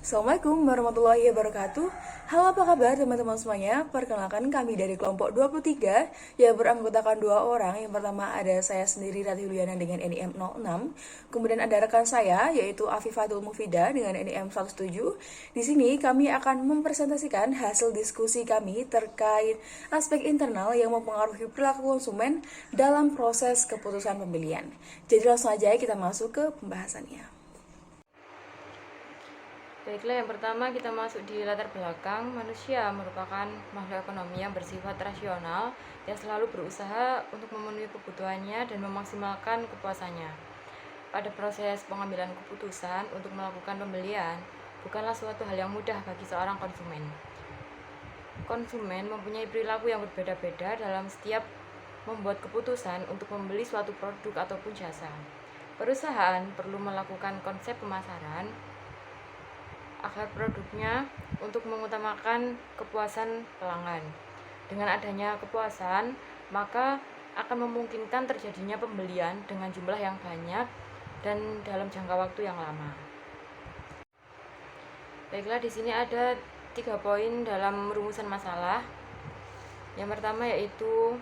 Assalamualaikum warahmatullahi wabarakatuh. Halo, apa kabar teman-teman semuanya? Perkenalkan, kami dari kelompok 23 yang beranggotakan 2 orang. Yang pertama ada saya sendiri, Rati Juliana dengan NIM 06. Kemudian ada rekan saya yaitu Afifatul Mufida dengan NIM 17. Di sini kami akan mempresentasikan hasil diskusi kami terkait aspek internal yang mempengaruhi perilaku konsumen dalam proses keputusan pembelian. Jadi langsung aja kita masuk ke pembahasannya. Baiklah, yang pertama kita masuk di latar belakang. Manusia merupakan makhluk ekonomi yang bersifat rasional yang selalu berusaha untuk memenuhi kebutuhannya dan memaksimalkan kepuasannya. Pada proses pengambilan keputusan untuk melakukan pembelian, bukanlah suatu hal yang mudah bagi seorang konsumen. Konsumen mempunyai perilaku yang berbeda-beda dalam setiap membuat keputusan untuk membeli suatu produk ataupun jasa. Perusahaan perlu melakukan konsep pemasaran agar produknya untuk mengutamakan kepuasan pelanggan. Dengan adanya kepuasan, maka akan memungkinkan terjadinya pembelian dengan jumlah yang banyak dan dalam jangka waktu yang lama. Baiklah, di sini ada 3 poin dalam rumusan masalah. Yang pertama yaitu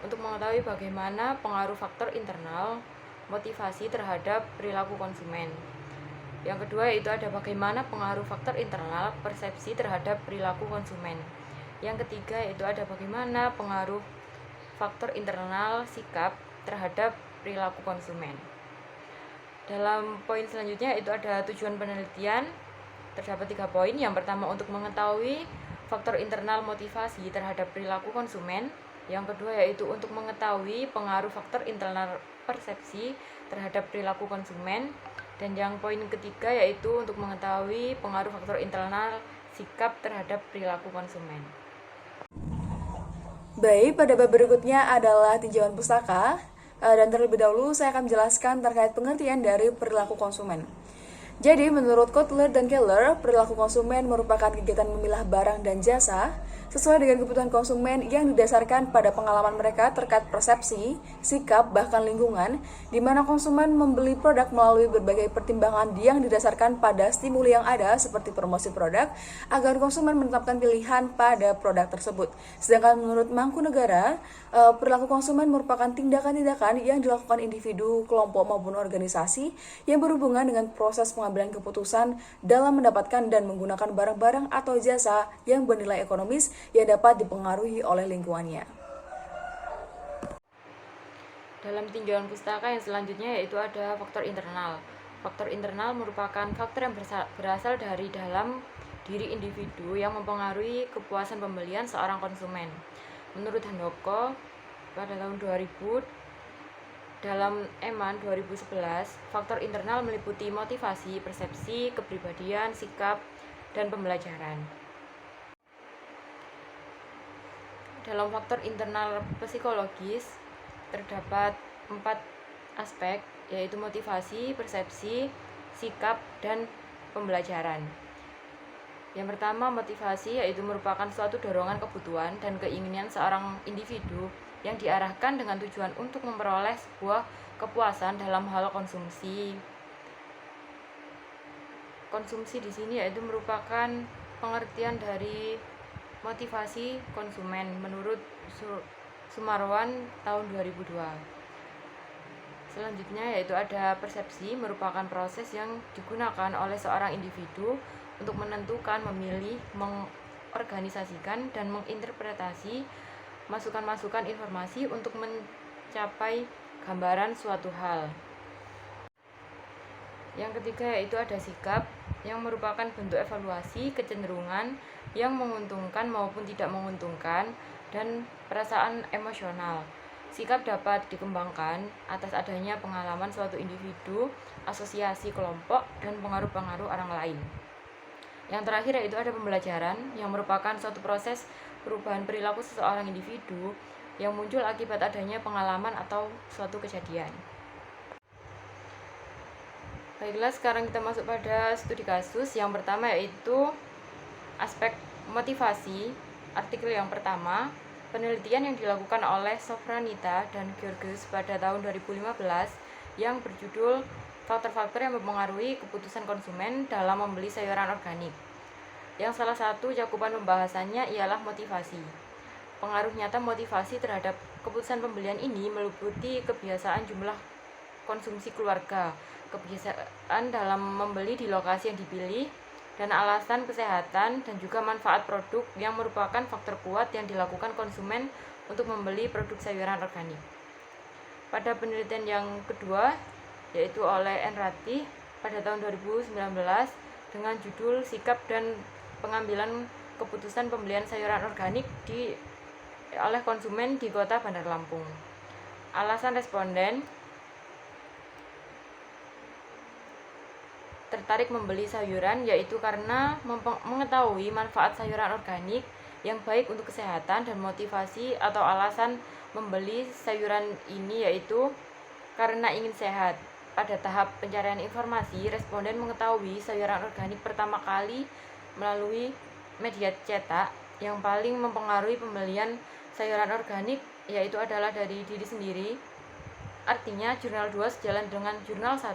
untuk mengetahui bagaimana pengaruh faktor internal motivasi terhadap perilaku konsumen. Yang kedua yaitu ada bagaimana pengaruh faktor internal persepsi terhadap perilaku konsumen. Yang ketiga yaitu ada bagaimana pengaruh faktor internal sikap terhadap perilaku konsumen. Dalam poin selanjutnya itu ada tujuan penelitian. Terdapat 3 poin. Yang pertama untuk mengetahui faktor internal motivasi terhadap perilaku konsumen. Yang kedua yaitu untuk mengetahui pengaruh faktor internal persepsi terhadap perilaku konsumen. Dan yang poin ketiga yaitu untuk mengetahui pengaruh faktor internal sikap terhadap perilaku konsumen. Baik, pada bab berikutnya adalah tinjauan pustaka. Dan terlebih dahulu saya akan menjelaskan terkait pengertian dari perilaku konsumen. Jadi, menurut Kotler dan Keller, perilaku konsumen merupakan kegiatan memilah barang dan jasa sesuai dengan kebutuhan konsumen yang didasarkan pada pengalaman mereka terkait persepsi, sikap, bahkan lingkungan, di mana konsumen membeli produk melalui berbagai pertimbangan yang didasarkan pada stimuli yang ada seperti promosi produk, agar konsumen menetapkan pilihan pada produk tersebut. Sedangkan menurut Mangkunegara, perilaku konsumen merupakan tindakan-tindakan yang dilakukan individu, kelompok, maupun organisasi yang berhubungan dengan proses pengambilan keputusan dalam mendapatkan dan menggunakan barang-barang atau jasa yang bernilai ekonomis yang dapat dipengaruhi oleh lingkungannya. Dalam tinjauan pustaka yang selanjutnya yaitu ada faktor internal. Faktor internal merupakan faktor yang berasal dari dalam diri individu yang mempengaruhi kepuasan pembelian seorang konsumen. Menurut Handoko pada tahun 2000, dalam Eman 2011, faktor internal meliputi motivasi, persepsi, kepribadian, sikap, dan pembelajaran. Dalam faktor internal psikologis terdapat 4 aspek, yaitu motivasi, persepsi, sikap, dan pembelajaran. Yang pertama, motivasi yaitu merupakan suatu dorongan kebutuhan dan keinginan seorang individu yang diarahkan dengan tujuan untuk memperoleh sebuah kepuasan dalam hal konsumsi. Konsumsi di sini yaitu merupakan pengertian dari motivasi konsumen menurut Sumarwan tahun 2002. Selanjutnya yaitu ada persepsi, merupakan proses yang digunakan oleh seorang individu untuk menentukan, memilih, mengorganisasikan, dan menginterpretasi masukan-masukan informasi untuk mencapai gambaran suatu hal. Yang ketiga yaitu ada sikap, yang merupakan bentuk evaluasi kecenderungan yang menguntungkan maupun tidak menguntungkan, dan perasaan emosional. Sikap dapat dikembangkan atas adanya pengalaman suatu individu, asosiasi kelompok, dan pengaruh-pengaruh orang lain. Yang terakhir yaitu ada pembelajaran, yang merupakan suatu proses perubahan perilaku seseorang individu yang muncul akibat adanya pengalaman atau suatu kejadian. Baiklah, sekarang kita masuk pada studi kasus. Yang pertama yaitu aspek motivasi. Artikel yang pertama, penelitian yang dilakukan oleh Sofranita dan Georges pada tahun 2015 yang berjudul faktor-faktor yang mempengaruhi keputusan konsumen dalam membeli sayuran organik. Yang salah satu cakupan pembahasannya ialah motivasi. Pengaruh nyata motivasi terhadap keputusan pembelian ini meliputi kebiasaan jumlah konsumsi keluarga, kebiasaan dalam membeli di lokasi yang dipilih, dan alasan kesehatan dan juga manfaat produk yang merupakan faktor kuat yang dilakukan konsumen untuk membeli produk sayuran organik. Pada penelitian yang kedua, yaitu oleh Enrati pada tahun 2019 dengan judul Sikap dan Pengambilan Keputusan Pembelian Sayuran Organik oleh konsumen di Kota Bandar Lampung. Alasan responden tertarik membeli sayuran yaitu karena mengetahui manfaat sayuran organik yang baik untuk kesehatan, dan motivasi atau alasan membeli sayuran ini yaitu karena ingin sehat. Pada tahap pencarian informasi, responden mengetahui sayuran organik pertama kali melalui media cetak. Yang paling mempengaruhi pembelian sayuran organik yaitu adalah dari diri sendiri. Artinya, jurnal 2 sejalan dengan jurnal 1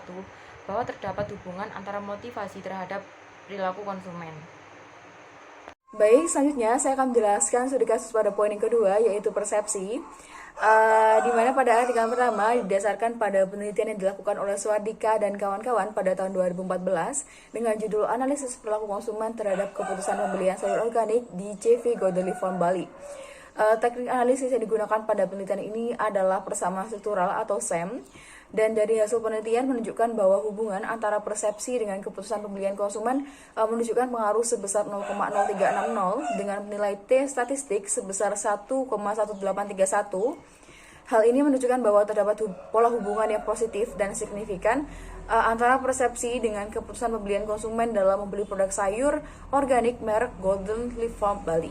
bahwa terdapat hubungan antara motivasi terhadap perilaku konsumen. Baik, selanjutnya saya akan menjelaskan studi kasus pada poin yang kedua, yaitu persepsi. Di mana pada artikel pertama didasarkan pada penelitian yang dilakukan oleh Swardika dan kawan-kawan pada tahun 2014 dengan judul Analisis Perilaku Konsumen Terhadap Keputusan Pembelian Sayur Organik di CV Godely Farm Bali. Teknik analisis yang digunakan pada penelitian ini adalah persamaan struktural atau SEM. Dan dari hasil penelitian menunjukkan bahwa hubungan antara persepsi dengan keputusan pembelian konsumen menunjukkan pengaruh sebesar 0,0360 dengan nilai T statistik sebesar 1,1831. Hal ini menunjukkan bahwa terdapat pola hubungan yang positif dan signifikan antara persepsi dengan keputusan pembelian konsumen dalam membeli produk sayur organik merek Golden Leaf Farm Bali.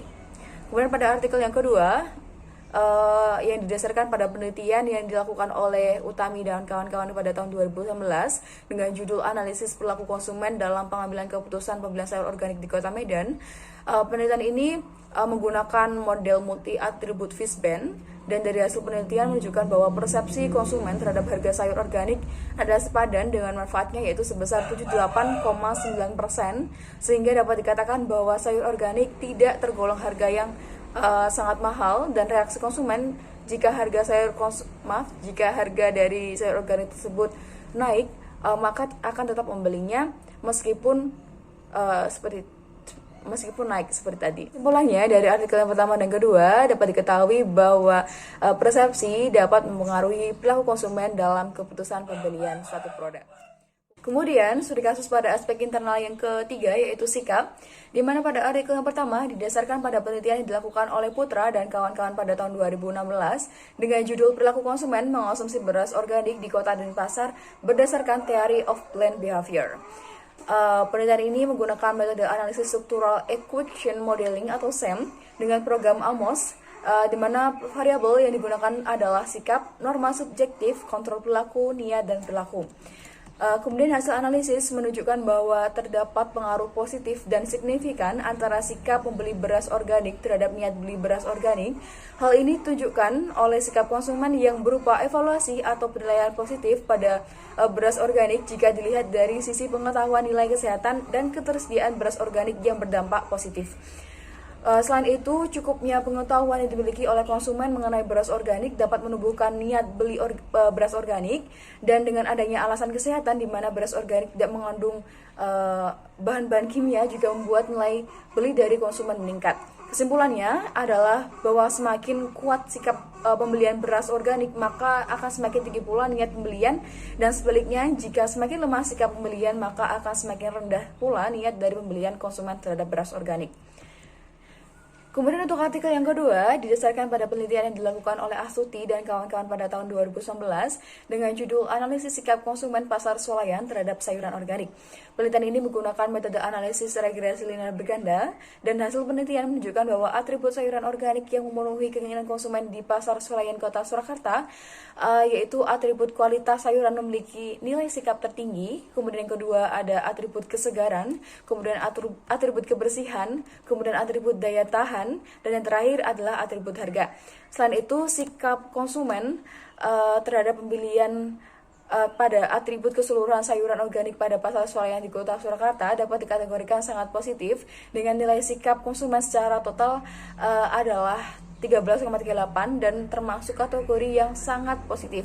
Kemudian pada artikel yang kedua, yang didasarkan pada penelitian yang dilakukan oleh Utami dan kawan-kawan pada tahun 2019 dengan judul Analisis Perilaku Konsumen dalam Pengambilan Keputusan Pembelian Sayur Organik di Kota Medan. Penelitian ini menggunakan model multi-atribut Fishbane, dan dari hasil penelitian menunjukkan bahwa persepsi konsumen terhadap harga sayur organik adalah sepadan dengan manfaatnya, yaitu sebesar 78,9%, sehingga dapat dikatakan bahwa sayur organik tidak tergolong harga yang sangat mahal, dan reaksi konsumen jika harga dari sayur organik tersebut naik, maka akan tetap membelinya meskipun naik seperti tadi. Kesimpulannya dari artikel yang pertama dan kedua dapat diketahui bahwa persepsi dapat mempengaruhi perilaku konsumen dalam keputusan pembelian satu produk. Kemudian, studi kasus pada aspek internal yang ketiga, yaitu sikap, di mana pada artikel yang pertama didasarkan pada penelitian yang dilakukan oleh Putra dan kawan-kawan pada tahun 2016 dengan judul Perilaku Konsumen Mengonsumsi Beras Organik di Kota dan Pasar berdasarkan Theory of Plant Behavior. Penelitian ini menggunakan metode analisis struktural equation modeling atau SEM dengan program AMOS, di mana variabel yang digunakan adalah sikap, norma subjektif, kontrol perilaku, niat, dan perilaku. Kemudian hasil analisis menunjukkan bahwa terdapat pengaruh positif dan signifikan antara sikap membeli beras organik terhadap niat beli beras organik. Hal ini ditunjukkan oleh sikap konsumen yang berupa evaluasi atau penilaian positif pada beras organik jika dilihat dari sisi pengetahuan nilai kesehatan dan ketersediaan beras organik yang berdampak positif. Selain itu, cukupnya pengetahuan yang dimiliki oleh konsumen mengenai beras organik dapat menumbuhkan niat beli beras organik, dan dengan adanya alasan kesehatan di mana beras organik tidak mengandung bahan-bahan kimia juga membuat nilai beli dari konsumen meningkat. Kesimpulannya adalah bahwa semakin kuat sikap pembelian beras organik, maka akan semakin tinggi pula niat pembelian, dan sebaliknya jika semakin lemah sikap pembelian, maka akan semakin rendah pula niat dari pembelian konsumen terhadap beras organik. Kemudian untuk artikel yang kedua, didasarkan pada penelitian yang dilakukan oleh Astuti dan kawan-kawan pada tahun 2019 dengan judul Analisis Sikap Konsumen Pasar Swalayan Terhadap Sayuran Organik. Penelitian ini menggunakan metode analisis regresi linear berganda, dan hasil penelitian menunjukkan bahwa atribut sayuran organik yang memenuhi keinginan konsumen di Pasar Swalayan Kota Surakarta, yaitu atribut kualitas sayuran memiliki nilai sikap tertinggi, kemudian yang kedua ada atribut kesegaran, kemudian atribut kebersihan, kemudian atribut daya tahan, dan yang terakhir adalah atribut harga. Selain itu, sikap konsumen terhadap pembelian pada atribut keseluruhan sayuran organik pada pasar swalayan di Kota Surakarta dapat dikategorikan sangat positif dengan nilai sikap konsumen secara total adalah 13,38 dan termasuk kategori yang sangat positif.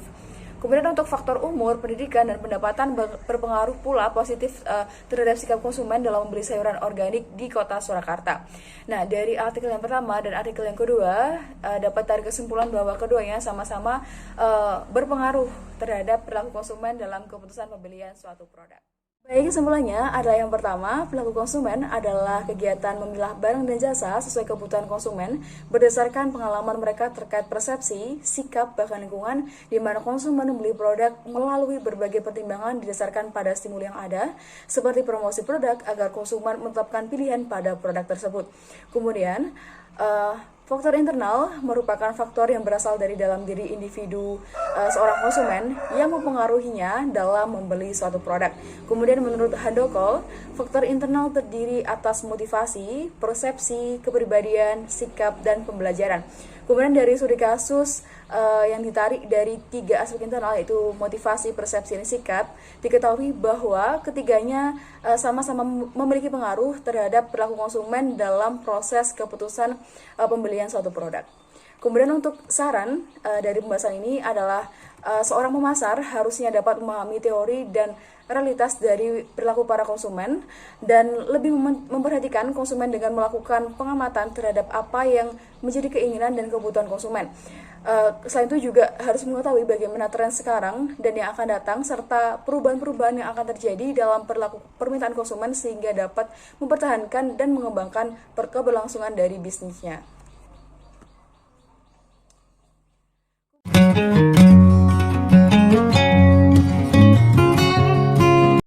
Kemudian untuk faktor umur, pendidikan, dan pendapatan berpengaruh pula positif terhadap sikap konsumen dalam membeli sayuran organik di Kota Surakarta. Nah, dari artikel yang pertama dan artikel yang kedua dapat tarik kesimpulan bahwa keduanya sama-sama berpengaruh terhadap perilaku konsumen dalam keputusan pembelian suatu produk. Baik, kesimpulannya adalah yang pertama, perilaku konsumen adalah kegiatan memilah barang dan jasa sesuai kebutuhan konsumen berdasarkan pengalaman mereka terkait persepsi, sikap, bahkan lingkungan, di mana konsumen membeli produk melalui berbagai pertimbangan didasarkan pada stimuli yang ada, seperti promosi produk agar konsumen menetapkan pilihan pada produk tersebut. Kemudian, faktor internal merupakan faktor yang berasal dari dalam diri individu seorang konsumen yang mempengaruhinya dalam membeli suatu produk. Kemudian menurut Handoko, faktor internal terdiri atas motivasi, persepsi, kepribadian, sikap, dan pembelajaran. Kemudian dari studi kasus yang ditarik dari 3 aspek internal yaitu motivasi, persepsi, dan sikap, diketahui bahwa ketiganya sama-sama memiliki pengaruh terhadap perilaku konsumen dalam proses keputusan pembelian suatu produk. Kemudian untuk saran dari pembahasan ini adalah seorang pemasar harusnya dapat memahami teori dan realitas dari perilaku para konsumen dan lebih memperhatikan konsumen dengan melakukan pengamatan terhadap apa yang menjadi keinginan dan kebutuhan konsumen. Selain itu juga harus mengetahui bagaimana tren sekarang dan yang akan datang serta perubahan-perubahan yang akan terjadi dalam perilaku permintaan konsumen sehingga dapat mempertahankan dan mengembangkan keberlangsungan dari bisnisnya.